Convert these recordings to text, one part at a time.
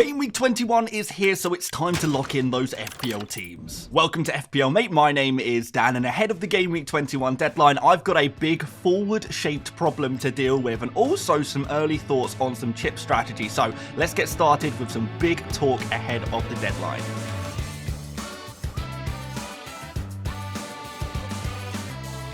Game Week 21 is here, so it's time to lock in those FPL teams. Welcome to FPL Mate, my name is Dan, and ahead of the Game Week 21 deadline, I've got a big forward-shaped problem to deal with, and also some early thoughts on some chip strategy. So let's get started with some big talk ahead of the deadline.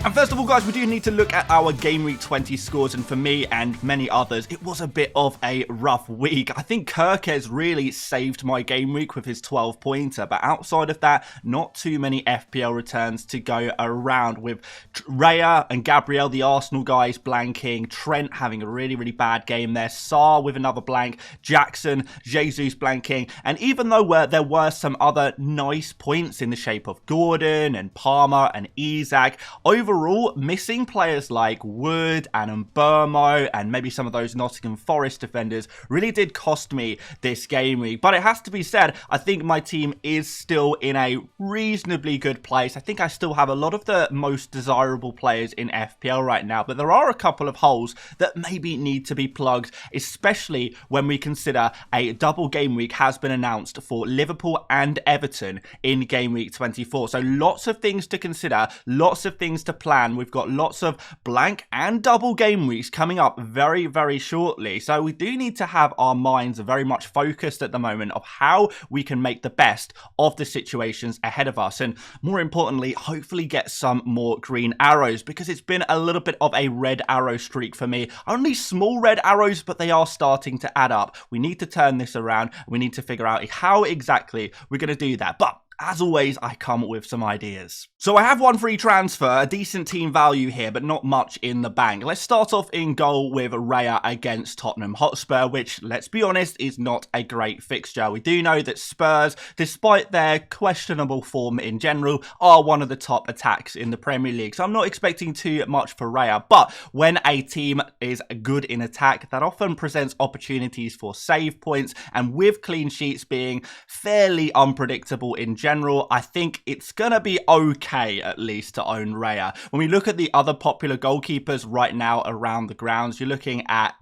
And first of all, guys, we do need to look at our Game Week 20 scores, and for me and many others, it was a bit of a rough week. I think Kirkes really saved my game week with his 12-pointer, but outside of that, not too many FPL returns to go around, with Raya and Gabriel, the Arsenal guys, blanking, Trent having a really bad game there, Sarr with another blank, Jackson, Jesus blanking, and even though there were some other nice points in the shape of Gordon and Palmer and Isak, overall, missing players like Wood and Mbermo and maybe some of those Nottingham Forest defenders really did cost me this game week. But it has to be said, I think my team is still in a reasonably good place. I think I still have a lot of the most desirable players in FPL right now, but there are a couple of holes that maybe need to be plugged, especially when we consider a double game week has been announced for Liverpool and Everton in Game Week 24. So lots of things to consider, lots of things to plan. We've got lots of blank and double game weeks coming up very shortly, so we do need to have our minds very much focused at the moment of how we can make the best of the situations ahead of us, and more importantly, hopefully get some more green arrows, because it's been a little bit of a red arrow streak for me. Only small red arrows, but they are starting to add up. We need to turn this around. We need to figure out how exactly we're going to do that, but as always, I come with some ideas. So I have one free transfer, a decent team value here, but not much in the bank. Let's start off in goal with Raya against Tottenham Hotspur, which, let's be honest, is not a great fixture. We do know that Spurs, despite their questionable form in general, are one of the top attacks in the Premier League. So I'm not expecting too much for Raya, but when a team is good in attack, that often presents opportunities for save points, and with clean sheets being fairly unpredictable in general, I think it's gonna be okay at least to own Raya. When we look at the other popular goalkeepers right now around the grounds, you're looking at,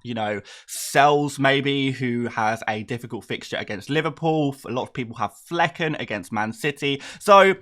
Sells maybe, who has a difficult fixture against Liverpool. A lot of people have Flecken against Man City. So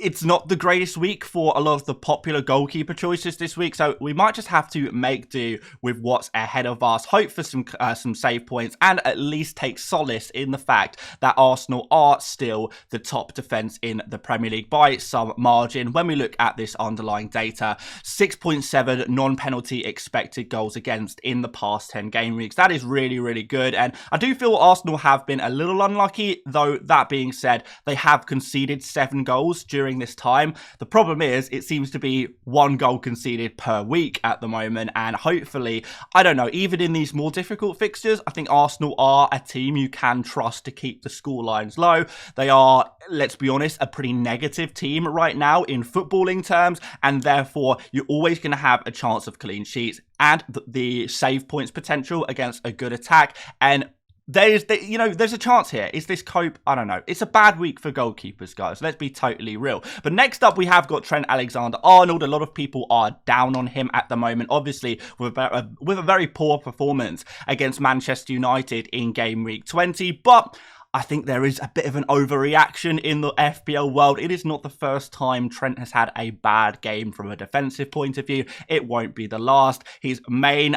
it's not the greatest week for a lot of the popular goalkeeper choices this week, so we might just have to make do with what's ahead of us, hope for some save points, and at least take solace in the fact that Arsenal are still the top defence in the Premier League by some margin. When we look at this underlying data, 6.7 non-penalty expected goals against in the past 10 game weeks. That is really good, and I do feel Arsenal have been a little unlucky, though that being said, they have conceded 7 goals during this time. The problem is it seems to be 1 goal conceded per week at the moment, and hopefully, I don't know, even in these more difficult fixtures, I think Arsenal are a team you can trust to keep the score lines low. They are, let's be honest, a pretty negative team right now in footballing terms, and therefore you're always going to have a chance of clean sheets and the save points potential against a good attack. And there's a chance here. Is this cope? I don't know. It's a bad week for goalkeepers, guys. Let's be totally real. But next up, we have got Trent Alexander-Arnold. A lot of people are down on him at the moment, obviously, with a very poor performance against Manchester United in Game Week 20. But I think there is a bit of an overreaction in the FPL world. It is not the first time Trent has had a bad game from a defensive point of view. It won't be the last. His main,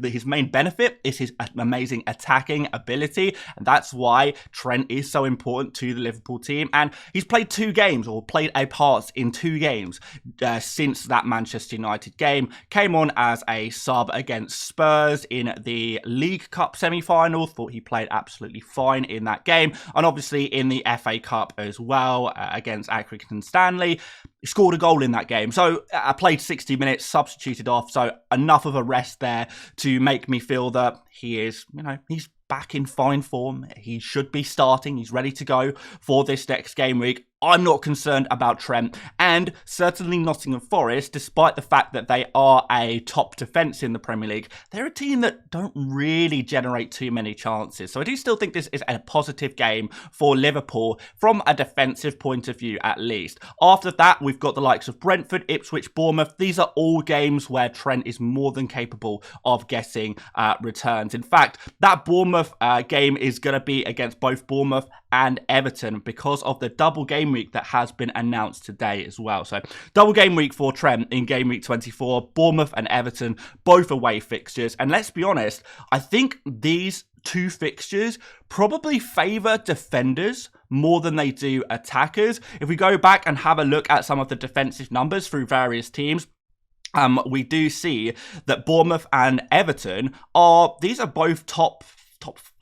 his main benefit is his amazing attacking ability, and that's why Trent is so important to the Liverpool team. And he's played 2 games, or played a part in 2 games since that Manchester United game. Came on as a sub against Spurs in the League Cup semi-final. Thought he played absolutely fine in that game, and obviously in the FA Cup as well against Accrington Stanley. He scored a goal in that game. So I played 60 minutes, substituted off, so enough of a rest there to make me feel that he is, he's back in fine form. He should be starting. He's ready to go for this next game week. I'm not concerned about Trent, and certainly Nottingham Forest, despite the fact that they are a top defence in the Premier League, they're a team that don't really generate too many chances. So I do still think this is a positive game for Liverpool from a defensive point of view, at least. After that, we've got the likes of Brentford, Ipswich, Bournemouth. These are all games where Trent is more than capable of getting returns. In fact, that Bournemouth game is going to be against both Bournemouth and Everton because of the double game week that has been announced today as well. So double game week for Trent in game week 24, Bournemouth and Everton, both away fixtures. And let's be honest, I think these two fixtures probably favour defenders more than they do attackers. If we go back and have a look at some of the defensive numbers through various teams, we do see that Bournemouth and Everton these are both top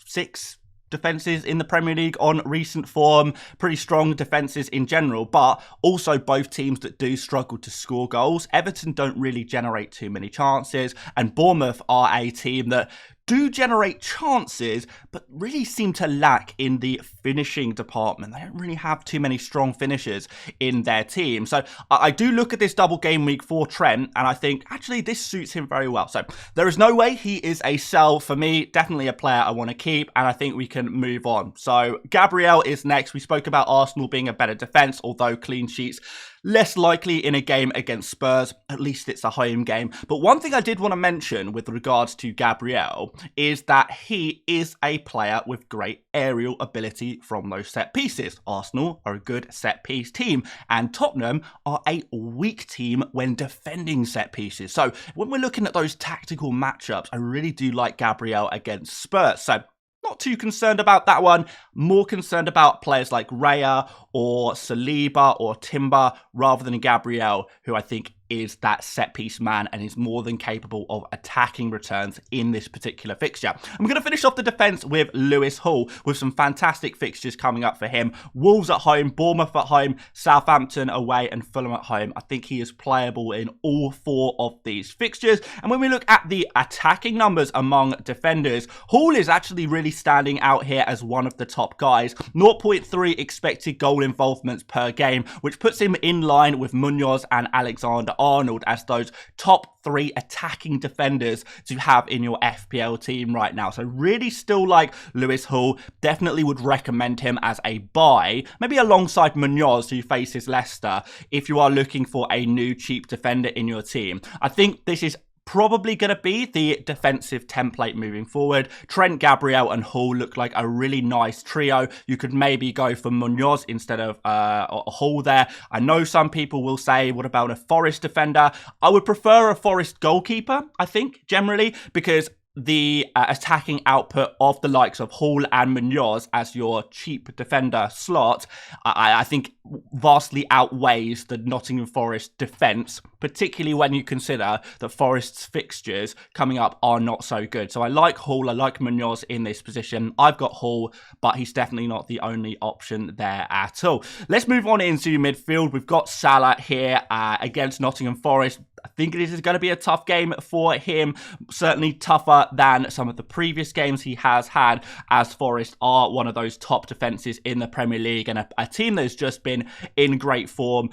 6 defences in the Premier League on recent form, pretty strong defences in general, but also both teams that do struggle to score goals. Everton don't really generate too many chances, and Bournemouth are a team that do generate chances, but really seem to lack in the finishing department. They don't really have too many strong finishers in their team. So I do look at this double game week for Trent, and I think, actually, this suits him very well. So there is no way he is a sell for me. Definitely a player I want to keep, and I think we can move on. So Gabriel is next. We spoke about Arsenal being a better defence, although clean sheets less likely in a game against Spurs. At least it's a home game. But one thing I did want to mention with regards to Gabriel is that he is a player with great aerial ability from those set pieces. Arsenal are a good set piece team, and Tottenham are a weak team when defending set pieces. So when we're looking at those tactical matchups, I really do like Gabriel against Spurs. So not too concerned about that one. More concerned about players like Raya or Saliba or Timber rather than Gabriel, who I think is that set-piece man and is more than capable of attacking returns in this particular fixture. I'm going to finish off the defence with Lewis Hall, with some fantastic fixtures coming up for him. Wolves at home, Bournemouth at home, Southampton away, and Fulham at home. I think he is playable in all 4 of these fixtures. And when we look at the attacking numbers among defenders, Hall is actually really standing out here as one of the top guys. 0.3 expected goal involvements per game, which puts him in line with Munoz and Alexander-Arnold as those top 3 attacking defenders to have in your FPL team right now. So really still like Lewis Hall. Definitely would recommend him as a buy, maybe alongside Munoz, who faces Leicester, if you are looking for a new cheap defender in your team. I think this is probably going to be the defensive template moving forward. Trent, Gabriel and Hall look like a really nice trio. You could maybe go for Munoz instead of Hall there. I know some people will say, what about a Forest defender? I would prefer a Forest goalkeeper, I think, generally, because the attacking output of the likes of Hall and Munoz as your cheap defender slot, I think vastly outweighs the Nottingham Forest defence, particularly when you consider that Forest's fixtures coming up are not so good. So I like Hall, I like Munoz in this position. I've got Hall, but he's definitely not the only option there at all. Let's move on into midfield. We've got Salah here against Nottingham Forest. I think this is going to be a tough game for him, certainly tougher than some of the previous games he has had, as Forest are one of those top defences in the Premier League and a team that's just been in great form.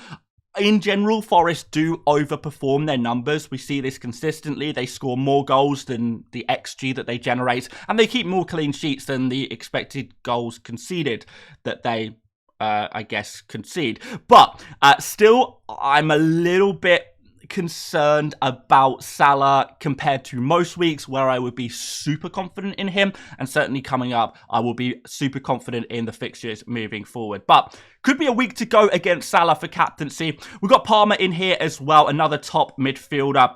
In general, Forest do overperform their numbers. We see this consistently. They score more goals than the XG that they generate, and they keep more clean sheets than the expected goals conceded that they, I guess, concede. But still, I'm a little bit concerned about Salah compared to most weeks where I would be super confident in him, and certainly coming up I will be super confident in the fixtures moving forward. But could be a week to go against Salah for captaincy. We've got Palmer in here as well, another top midfielder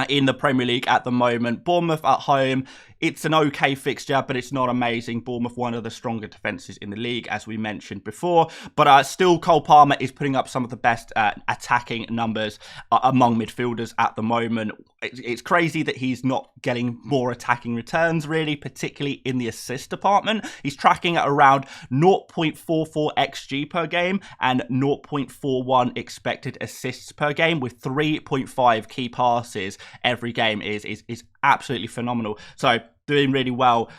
in the Premier League at the moment. Bournemouth at home. It's an okay fixture, but it's not amazing. Bournemouth, one of the stronger defences in the league, as we mentioned before. But still, Cole Palmer is putting up some of the best attacking numbers among midfielders at the moment. It's crazy that he's not getting more attacking returns, really, particularly in the assist department. He's tracking at around 0.44 XG per game and 0.41 expected assists per game, with 3.5 key passes every game is absolutely phenomenal. So doing really well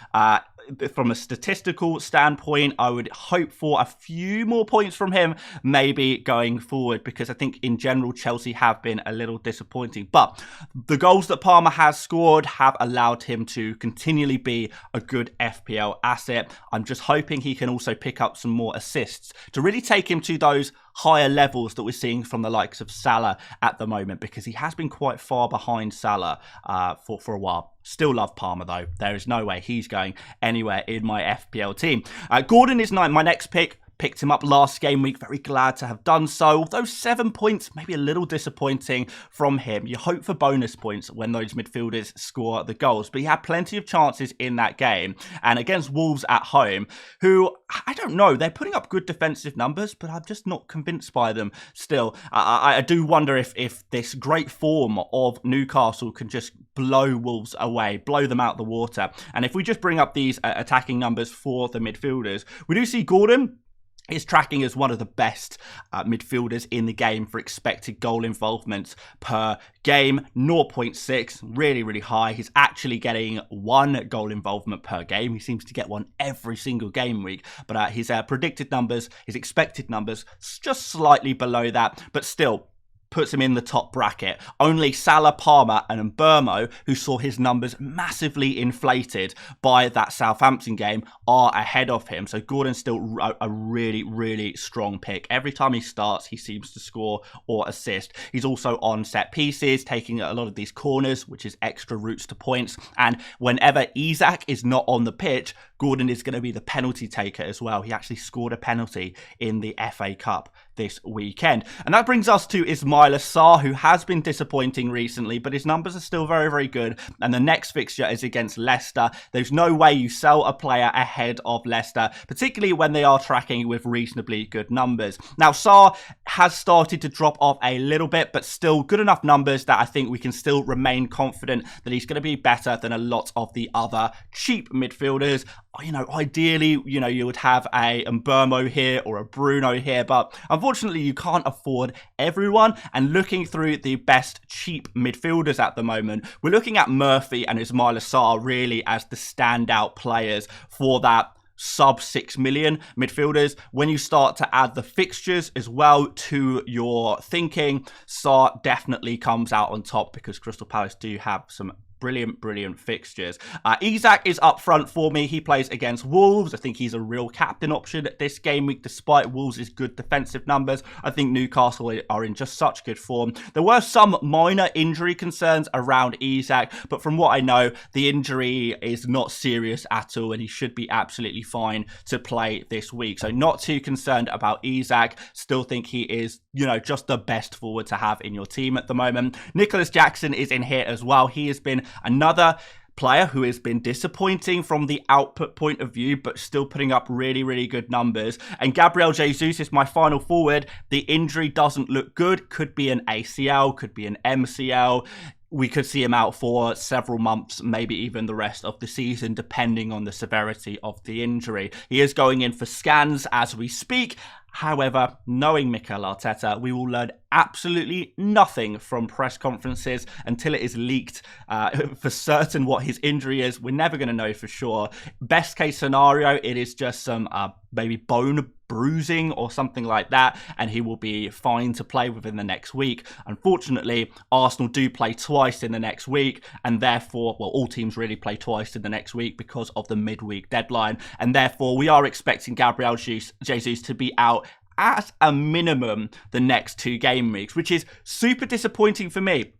from a statistical standpoint, I would hope for a few more points from him, maybe going forward, because I think in general Chelsea have been a little disappointing. But the goals that Palmer has scored have allowed him to continually be a good FPL asset. I'm just hoping he can also pick up some more assists to really take him to those higher levels that we're seeing from the likes of Salah at the moment, because he has been quite far behind Salah for a while. Still love Palmer though. There is no way he's going anywhere in my FPL team. Gordon is my next pick. Picked him up last game week. Very glad to have done so. Although 7 points, maybe a little disappointing from him. You hope for bonus points when those midfielders score the goals. But he had plenty of chances in that game. And against Wolves at home, who, I don't know, they're putting up good defensive numbers, but I'm just not convinced by them still. I do wonder if this great form of Newcastle can just blow Wolves away, blow them out the water. And if we just bring up these attacking numbers for the midfielders, we do see Gordon is tracking as one of the best midfielders in the game for expected goal involvement per game. 0.6, really, really high. He's actually getting 1 goal involvement per game. He seems to get one every single game week. But his predicted numbers, his expected numbers, just slightly below that. But still, puts him in the top bracket. Only Salah, Palmer and Mbeumo, who saw his numbers massively inflated by that Southampton game, are ahead of him. So Gordon's still a really, really strong pick. Every time he starts, he seems to score or assist. He's also on set pieces, taking a lot of these corners, which is extra routes to points. And whenever Isak is not on the pitch, Gordon is going to be the penalty taker as well. He actually scored a penalty in the FA Cup this weekend. And that brings us to Ismaila Sarr, who has been disappointing recently, but his numbers are still very, very good. And the next fixture is against Leicester. There's no way you sell a player ahead of Leicester, particularly when they are tracking with reasonably good numbers. Now, Sarr has started to drop off a little bit, but still good enough numbers that I think we can still remain confident that he's going to be better than a lot of the other cheap midfielders. You know, ideally, you know, you would have a Mbeumo here or a Bruno here, but unfortunately you can't afford everyone. And looking through the best cheap midfielders at the moment, we're looking at Murphy and Ismaila Sarr really as the standout players for that sub 6 million midfielders. When you start to add the fixtures as well to your thinking, Sarr definitely comes out on top, because Crystal Palace do have some brilliant fixtures. Isak is up front for me. He plays against Wolves. I think he's a real captain option at this game week, despite Wolves' good defensive numbers. I think Newcastle are in just such good form. There were some minor injury concerns around Isak, but from what I know, the injury is not serious at all, and he should be absolutely fine to play this week. So not too concerned about Isak. Still think he is, you know, just the best forward to have in your team at the moment. Nicholas Jackson is in here as well. He has been another player who has been disappointing from the output point of view, but still putting up really good numbers. And Gabriel Jesus is my final forward. The injury doesn't look good. Could be an ACL, could be an MCL. We could see him out for several months, maybe even the rest of the season, depending on the severity of the injury. He is going in for scans as we speak. However, knowing Mikel Arteta, we will learn absolutely nothing from press conferences until it is leaked for certain what his injury is. We're never going to know for sure. Best case scenario, it is just some maybe bone bruising or something like that, and he will be fine to play within the next week. Unfortunately, Arsenal do play twice in the next week, and therefore, well, all teams really play twice in the next week because of the midweek deadline, and therefore we are expecting Gabriel Jesus to be out at a minimum the next 2 game weeks, which is super disappointing for me,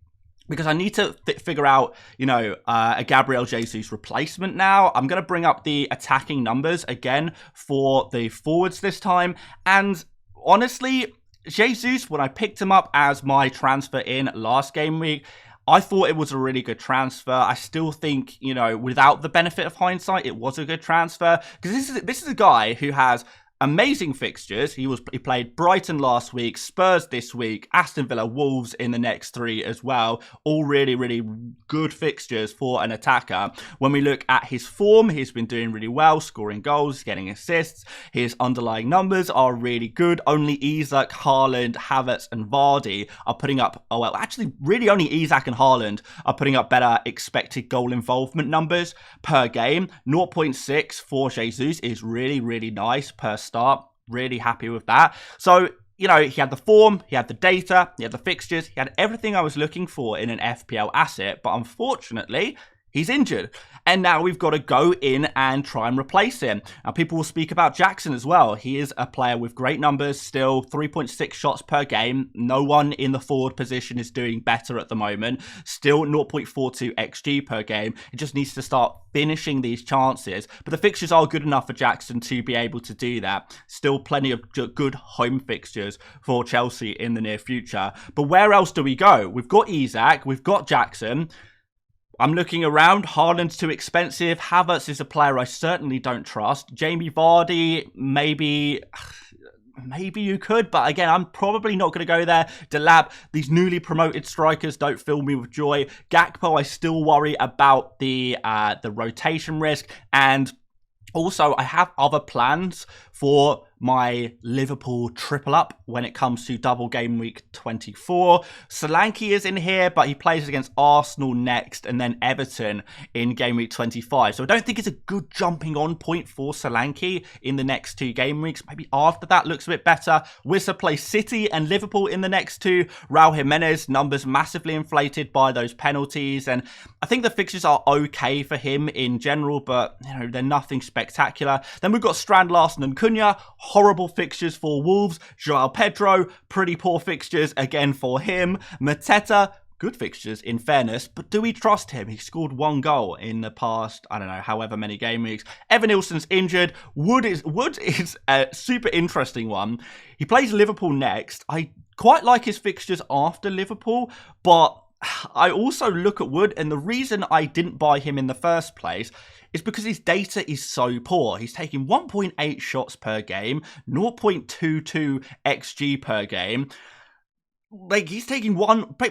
because I need to figure out, you know, a Gabriel Jesus replacement now. I'm going to bring up the attacking numbers again for the forwards this time. And honestly, Jesus, when I picked him up as my transfer in last game week, I thought it was a really good transfer. I still think, you know, without the benefit of hindsight, it was a good transfer, because this is a guy who has amazing fixtures. He played Brighton last week, Spurs this week, Aston Villa, Wolves in the next 3 as well. All really, really good fixtures for an attacker. When we look at his form, he's been doing really well, scoring goals, getting assists. His underlying numbers are really good. Only Isak, Haaland, Havertz and Vardy are putting up, oh well, actually really only Isak and Haaland are putting up better expected goal involvement numbers per game. 0.6 for Jesus is really, really nice per start. Really happy with that. So, you know, he had the form, he had the data, he had the fixtures, he had everything I was looking for in an FPL asset, but unfortunately, he's injured. And now we've got to go in and try and replace him. Now, people will speak about Jackson as well. He is a player with great numbers, still 3.6 shots per game. No one in the forward position is doing better at the moment. Still 0.42 XG per game. It just needs to start finishing these chances. But the fixtures are good enough for Jackson to be able to do that. Still plenty of good home fixtures for Chelsea in the near future. But where else do we go? We've got Isak, we've got Jackson. I'm looking around. Haaland's too expensive. Havertz is a player I certainly don't trust. Jamie Vardy, maybe you could, but again, I'm probably not going to go there. Delap, these newly promoted strikers don't fill me with joy. Gakpo, I still worry about the rotation risk, and also I have other plans for my Liverpool triple up when it comes to double game week 24. Solanke is in here, but he plays against Arsenal next and then Everton in game week 25. So I don't think it's a good jumping on point for Solanke in the next 2 game weeks. Maybe after that looks a bit better. Wissa plays City and Liverpool in the next 2. Raul Jimenez, numbers massively inflated by those penalties. And I think the fixtures are okay for him in general, but you know, they're nothing spectacular. Then we've got Strand, Larson and Cunha. Horrible fixtures for Wolves. Joao Pedro, pretty poor fixtures again for him. Mateta, good fixtures in fairness, but do we trust him? He scored 1 goal in the past, I don't know, however many game weeks. Evan Nilsson's injured. Wood is a super interesting one. He plays Liverpool next. I quite like his fixtures after Liverpool, but I also look at Wood, and the reason I didn't buy him in the first place is because his data is so poor. He's taking 1.8 shots per game, 0.22 XG per game. Like, he's taking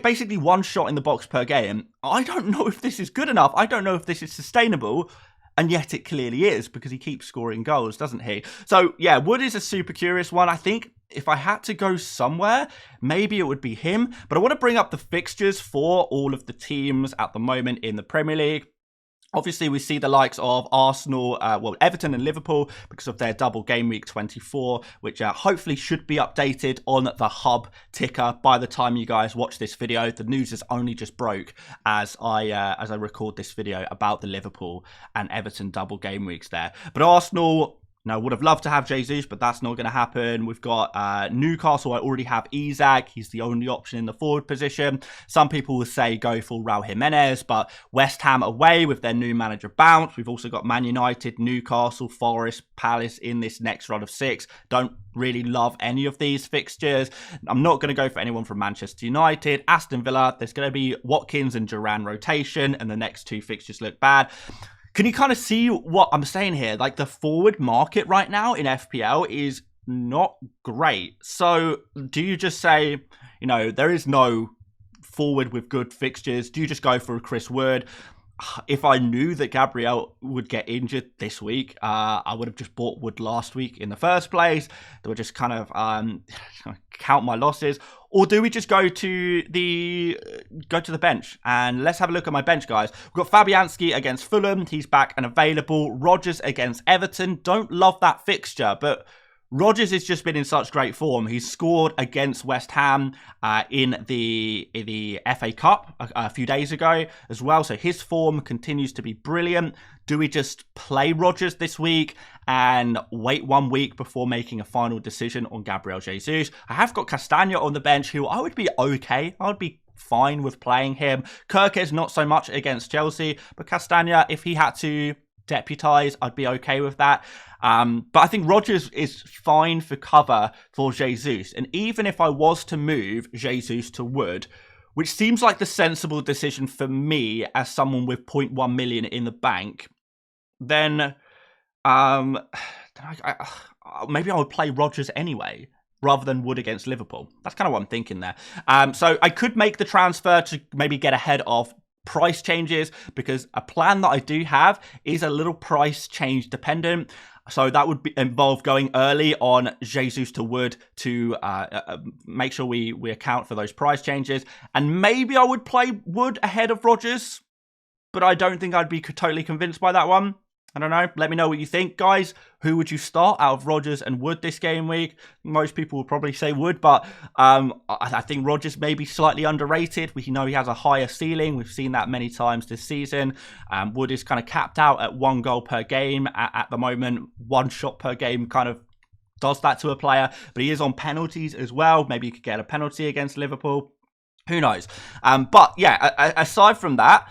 basically one shot in the box per game. I don't know if this is good enough. I don't know if this is sustainable. And yet it clearly is, because he keeps scoring goals, doesn't he? So, yeah, Wood is a super curious one. I think if I had to go somewhere, maybe it would be him. But I want to bring up the fixtures for all of the teams at the moment in the Premier League. Obviously, we see the likes of Arsenal, Everton and Liverpool because of their double game week 24, which hopefully should be updated on the hub ticker by the time you guys watch this video. The news has only just broke as I record this video about the Liverpool and Everton double game weeks there. But Arsenal, now, would have loved to have Jesus, but that's not going to happen. We've got Newcastle. I already have Isak. He's the only option in the forward position. Some people will say go for Raul Jimenez, but West Ham away with their new manager bounce. We've also got Man United, Newcastle, Forest, Palace in this next run of 6. Don't really love any of these fixtures. I'm not going to go for anyone from Manchester United. Aston Villa, there's going to be Watkins and Duran rotation, and the next 2 fixtures look bad. Can you kind of see what I'm saying here? Like, the forward market right now in FPL is not great. So do you just say, you know, there is no forward with good fixtures? Do you just go for a Chris Wood? If I knew that Gabriel would get injured this week, I would have just bought Wood last week in the first place. They would just kind of count my losses. Or do we just go to the bench? And let's have a look at my bench, guys. We've got Fabianski against Fulham. He's back and available. Rodgers against Everton. Don't love that fixture, but Rodgers has just been in such great form. He's scored against West Ham in the FA Cup a few days ago as well. So his form continues to be brilliant. Do we just play Rodgers this week and wait 1 week before making a final decision on Gabriel Jesus? I have got Castagna on the bench, who I would be okay. I would be fine with playing him. Kirkes not so much against Chelsea, but Castagna, if he had to deputise, I'd be okay with that. But I think Rodgers is fine for cover for Jesus. And even if I was to move Jesus to Wood, which seems like the sensible decision for me as someone with 0.1 million in the bank, then maybe I would play Rodgers anyway, rather than Wood against Liverpool. That's kind of what I'm thinking there. So I could make the transfer to maybe get ahead of price changes, because a plan that I do have is a little price change dependent. So that would involve going early on Jesus to Wood to make sure we account for those price changes. And maybe I would play Wood ahead of Rodgers, but I don't think I'd be totally convinced by that one. I don't know. Let me know what you think, guys. Who would you start out of Rodgers and Wood this game week? Most people would probably say Wood, but I think Rodgers may be slightly underrated. We know he has a higher ceiling. We've seen that many times this season. Wood is kind of capped out at 1 goal per game at the moment. 1 shot per game kind of does that to a player, but he is on penalties as well. Maybe he could get a penalty against Liverpool. Who knows? But yeah, aside from that,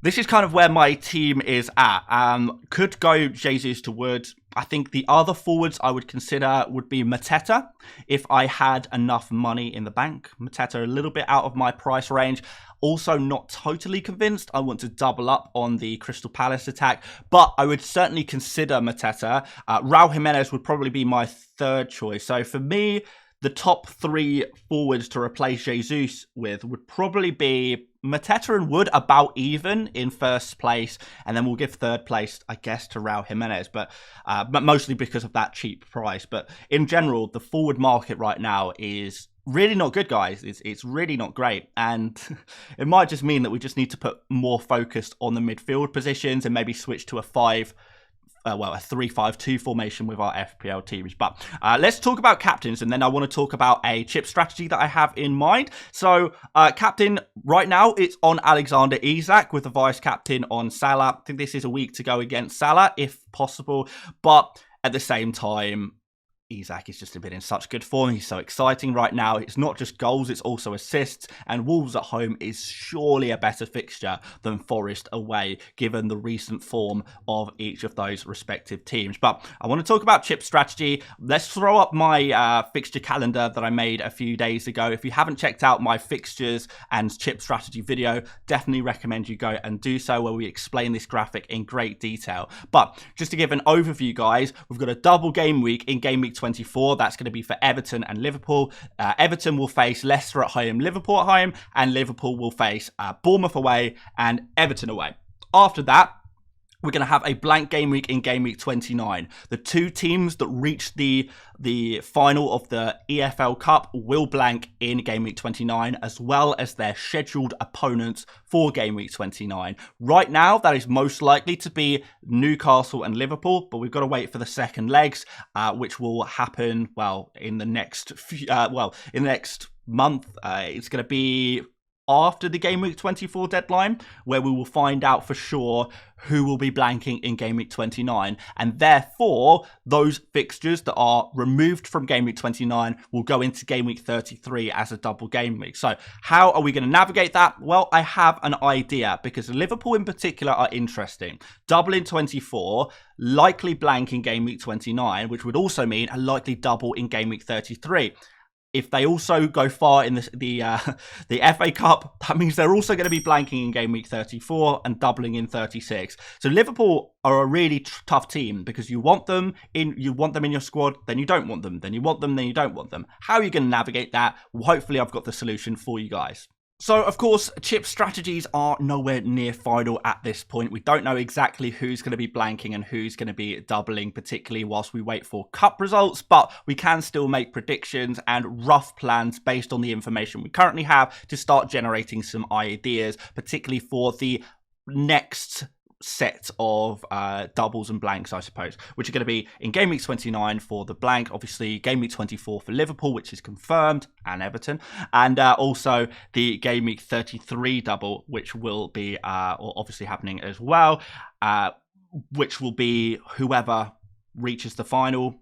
this is kind of where my team is at. Could go Jesus to Wood. I think the other forwards I would consider would be Mateta if I had enough money in the bank. Mateta a little bit out of my price range. Also not totally convinced. I want to double up on the Crystal Palace attack, but I would certainly consider Mateta. Raul Jimenez would probably be my third choice. So for me, the top 3 forwards to replace Jesus with would probably be Mateta and Wood, about even in first place, and then we'll give third place, I guess, to Raul Jimenez, but mostly because of that cheap price. But in general, the forward market right now is really not good, guys. It's really not great, and it might just mean that we just need to put more focus on the midfield positions and maybe switch to a 3-5-2 formation with our FPL teams. But let's talk about captains, and then I want to talk about a chip strategy that I have in mind. So captain right now, it's on Alexander Isak with the vice captain on Salah. I think this is a week to go against Salah if possible, but at the same time, Isak has just been in such good form. He's so exciting right now. It's not just goals, it's also assists. And Wolves at home is surely a better fixture than Forest away, given the recent form of each of those respective teams. But I want to talk about chip strategy. Let's throw up my fixture calendar that I made a few days ago. If you haven't checked out my fixtures and chip strategy video, definitely recommend you go and do so, where we explain this graphic in great detail. But just to give an overview, guys, we've got a double game week in game week 24. That's going to be for Everton and Liverpool. Everton will face Leicester at home, Liverpool at home, and Liverpool will face Bournemouth away and Everton away. After that, we're going to have a blank game week in game week 29. The 2 teams that reach the final of the EFL Cup will blank in game week 29, as well as their scheduled opponents for game week 29. Right now, that is most likely to be Newcastle and Liverpool, but we've got to wait for the second legs, which will happen, in the next month. It's going to be after the game week 24 deadline, where we will find out for sure who will be blanking in game week 29, and therefore those fixtures that are removed from game week 29 will go into game week 33 as a double game week. So how are we going to navigate that? Well, I have an idea, because Liverpool in particular are interesting. Double in 24, likely blank in game week 29, which would also mean a likely double in game week 33. If they also go far in the FA Cup, that means they're also going to be blanking in game week 34 and doubling in 36. So Liverpool are a really tough team, because you want them in your squad, then you don't want them, then you want them, then you don't want them. How are you going to navigate that? Well, hopefully I've got the solution for you guys. So, of course, chip strategies are nowhere near final at this point. We don't know exactly who's going to be blanking and who's going to be doubling, particularly whilst we wait for cup results, but we can still make predictions and rough plans based on the information we currently have to start generating some ideas, particularly for the next set of doubles and blanks, I suppose, which are going to be in game week 29 for the blank, obviously game week 24 for Liverpool, which is confirmed, and Everton, and also the game week 33 double, which will be obviously happening as well, which will be whoever reaches the final,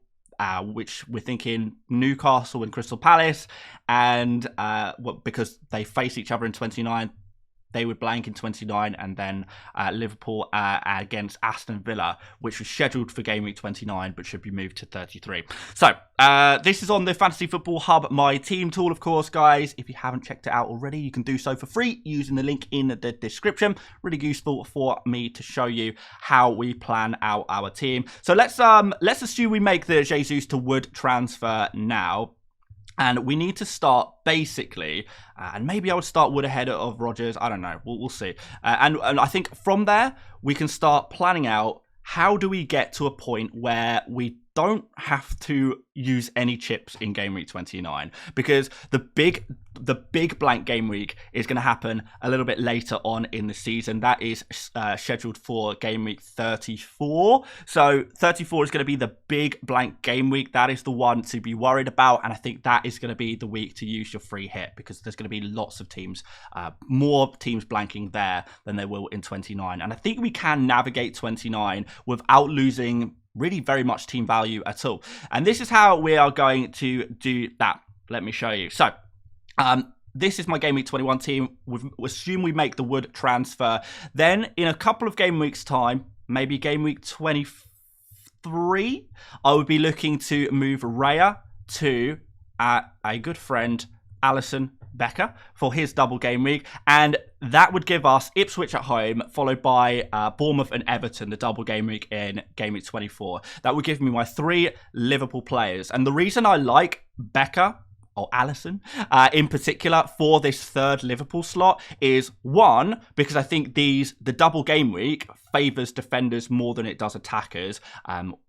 which we're thinking Newcastle and Crystal Palace, and because they face each other in 29, they would blank in 29, and then Liverpool against Aston Villa, which was scheduled for game week 29, but should be moved to 33. So this is on the Fantasy Football Hub, my team tool, of course, guys. If you haven't checked it out already, you can do so for free using the link in the description. Really useful for me to show you how we plan out our team. So let's assume we make the Jesus to Wood transfer now. And we need to start basically, and maybe I would start Wood ahead of Rodgers. I don't know. We'll see. And I think from there, we can start planning out how do we get to a point where we don't have to use any chips in game week 29, because the big blank game week is going to happen a little bit later on in the season. That is scheduled for game week 34. So 34 is going to be the big blank game week. That is the one to be worried about, and I think that is going to be the week to use your free hit, because there's going to be lots of teams, more teams blanking there than there will in 29. And I think we can navigate 29 without losing really very much team value at all. And this is how we are going to do that. Let me show you. So this is my game week 21 team. We assume we make the Wood transfer. Then in a couple of game weeks time, maybe game week 23, I would be looking to move Raya to a good friend, Alisson Becker, for his double game week, and that would give us Ipswich at home, followed by Bournemouth and Everton, the double game week in game week 24. That would give me my 3 Liverpool players, and the reason I like Becker or Alisson in particular for this third Liverpool slot is, one, because I think the double game week favours defenders more than it does attackers,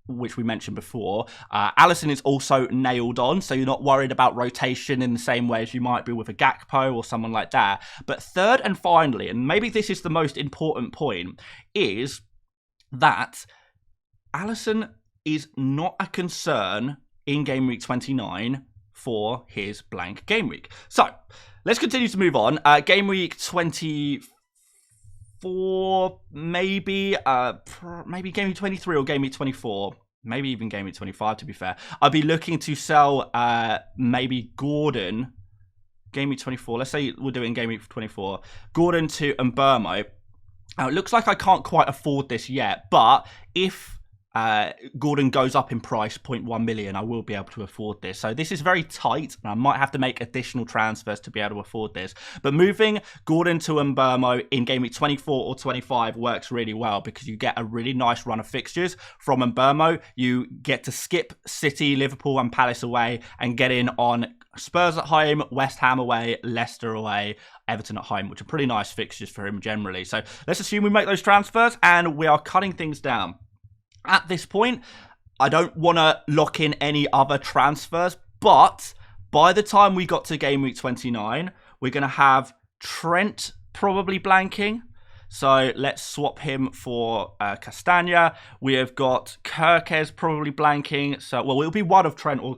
which we mentioned before. Alisson is also nailed on, so you're not worried about rotation in the same way as you might be with a Gakpo or someone like that. But third and finally, and maybe this is the most important point, is that Alisson is not a concern in game week 29 for his blank game week. So let's continue to move on. Game week 24, maybe game week 23 or game week 24, maybe even game week 25, to be fair. I'll be looking to sell maybe Gordon. Game week 24, let's say we're doing game week 24. Gordon to Mbermo. It looks like I can't quite afford this yet, but if Gordon goes up in price 0.1 million, I will be able to afford this. So this is very tight, and I might have to make additional transfers to be able to afford this. But moving Gordon to Mbermo in game week 24 or 25 works really well, because you get a really nice run of fixtures from Mbermo. You get to skip City, Liverpool and Palace away and get in on Spurs at home, West Ham away, Leicester away, Everton at home, which are pretty nice fixtures for him generally. So let's assume we make those transfers and we are cutting things down. At this point, I don't want to lock in any other transfers, but by the time we got to game week 29, we're going to have Trent probably blanking. So let's swap him for Castagna. We have got Kirkes probably blanking. So, well, it'll be one of Trent or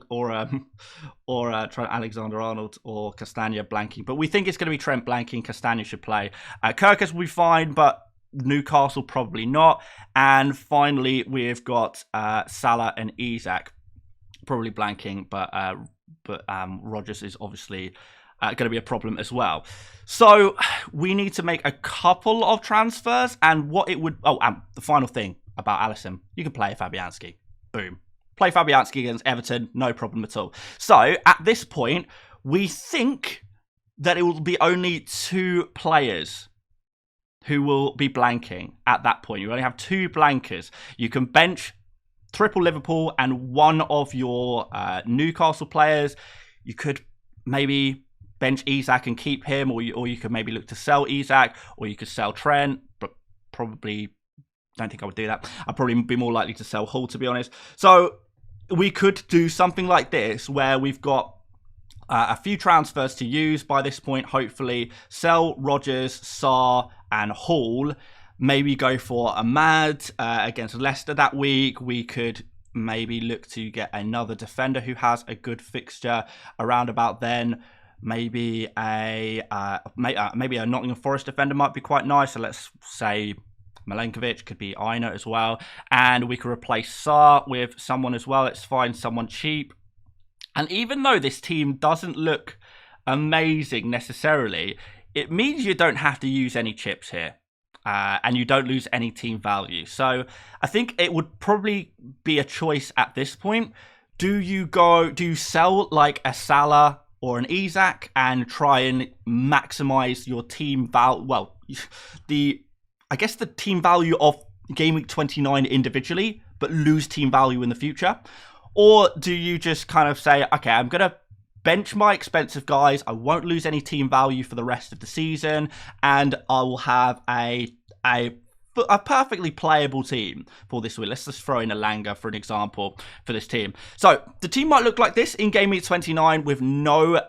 Trent Alexander-Arnold or Castagna blanking. But we think it's going to be Trent blanking. Castagna should play. Kirkes will be fine, but Newcastle probably not. And finally, we've got Salah and Isak probably blanking, but Rodgers is obviously going to be a problem as well. So we need to make a couple of transfers, and what it would... Oh, the final thing about Alisson, you can play Fabianski. Boom. Play Fabianski against Everton, no problem at all. So at this point, we think that it will be only 2 players who will be blanking at that point. You only have 2 blankers. You can bench triple Liverpool and one of your Newcastle players. You could maybe bench Isak and keep him, or you could maybe look to sell Isak, or you could sell Trent, but probably don't think I would do that. I'd probably be more likely to sell Hull, to be honest. So we could do something like this, where we've got a few transfers to use by this point, hopefully. Sell Rodgers, Sarr, and Hall. Maybe go for Ahmad against Leicester that week. We could maybe look to get another defender who has a good fixture around about then. Maybe a Nottingham Forest defender might be quite nice. So let's say Milenkovic, could be Aina as well. And we could replace Sarr with someone as well. Let's find someone cheap. And even though this team doesn't look amazing necessarily, it means you don't have to use any chips here. And you don't lose any team value. So I think it would probably be a choice at this point. Do you sell like a Salah or an Isak and try and maximize your team value? Well, I guess the team value of Game Week 29 individually, but lose team value in the future? Or do you just kind of say, okay, I'm going to bench my expensive guys, I won't lose any team value for the rest of the season, and I will have a perfectly playable team for this week. Let's just throw in a Langer for an example for this team. So the team might look like this in Game Week 29 with no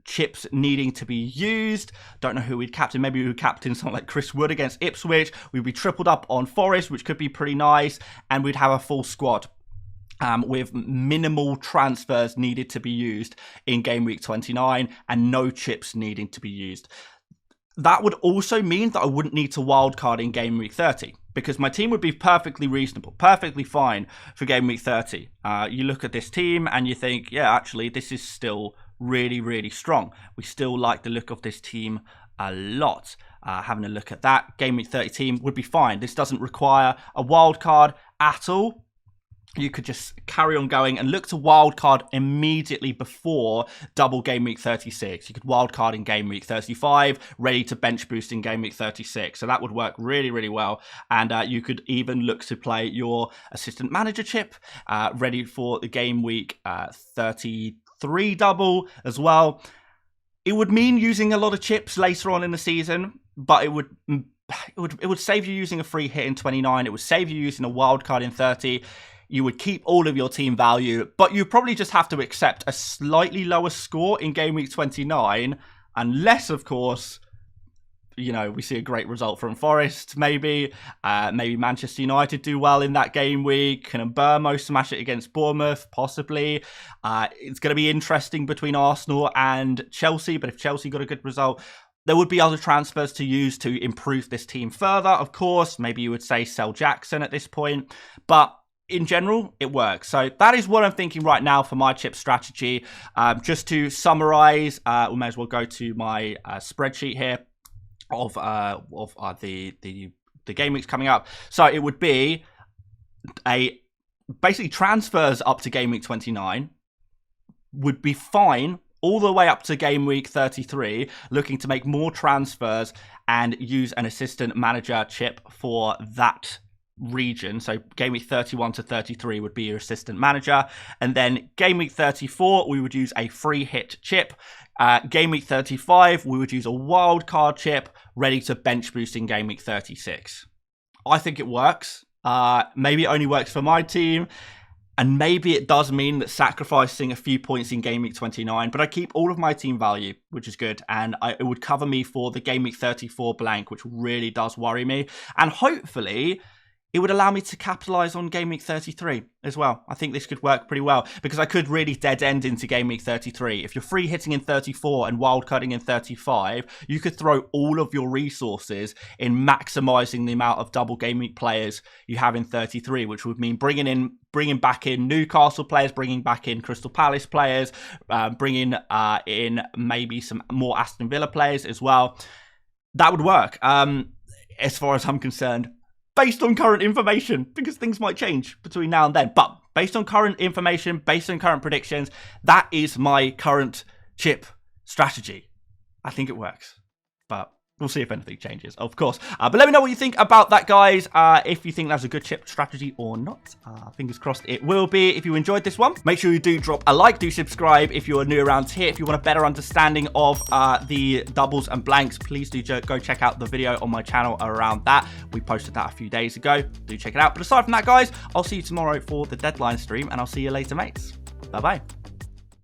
chips needing to be used. Don't know who we'd captain. Maybe we would captain someone like Chris Wood against Ipswich. We'd be tripled up on Forest, which could be pretty nice, and we'd have a full squad. With minimal transfers needed to be used in Game Week 29 and no chips needing to be used. That would also mean that I wouldn't need to wildcard in Game Week 30 because my team would be perfectly reasonable, perfectly fine for Game Week 30. You look at this team and you think, yeah, actually, this is still really, really strong. We still like the look of this team a lot. Having a look at that, Game Week 30 team would be fine. This doesn't require a wildcard at all. You could just carry on going and look to wildcard immediately before double Game Week 36. You could wildcard in Game Week 35, ready to bench boost in Game Week 36. So that would work really, really well. And you could even look to play your assistant manager chip, ready for the Game Week 33 double as well. It would mean using a lot of chips later on in the season, but it would save you using a free hit in 29. It would save you using a wildcard in 30. You would keep all of your team value, but you probably just have to accept a slightly lower score in Game Week 29, unless, of course, you know, we see a great result from Forest, maybe Manchester United do well in that game week. Can Burmo smash it against Bournemouth? Possibly. It's going to be interesting between Arsenal and Chelsea, but if Chelsea got a good result, there would be other transfers to use to improve this team further, of course. Maybe you would say sell Jackson at this point, but in general, it works. So that is what I'm thinking right now for my chip strategy. Just to summarize, we may as well go to my spreadsheet here of the game weeks coming up. So it would be basically transfers up to Game Week 29 would be fine all the way up to Game Week 33, looking to make more transfers and use an assistant manager chip for that region. So Game Week 31 to 33 would be your assistant manager, and then Game Week 34 we would use a free hit chip. Game Week 35 we would use a wild card chip ready to bench boost in Game Week 36. I think it works. Maybe it only works for my team, and maybe it does mean that sacrificing a few points in Game Week 29, but I keep all of my team value, which is good, and it would cover me for the Game Week 34 blank, which really does worry me, and hopefully it would allow me to capitalize on Game Week 33 as well. I think this could work pretty well because I could really dead end into Game Week 33. If you're free hitting in 34 and wild cutting in 35, you could throw all of your resources in maximizing the amount of double Game Week players you have in 33, which would mean bringing back in Newcastle players, bringing back in Crystal Palace players, bringing in maybe some more Aston Villa players as well. That would work as far as I'm concerned. Based on current information, because things might change between now and then. But based on current information, based on current predictions, that is my current chip strategy. I think it works, but we'll see if anything changes, of course. But let me know what you think about that, guys. If you think that's a good chip strategy or not. Fingers crossed it will be. If you enjoyed this one, make sure you do drop a like, do subscribe if you're new around here. If you want a better understanding of the doubles and blanks, please do go check out the video on my channel around that. We posted that a few days ago. Do check it out. But aside from that, guys, I'll see you tomorrow for the deadline stream, and I'll see you later, mates. Bye-bye.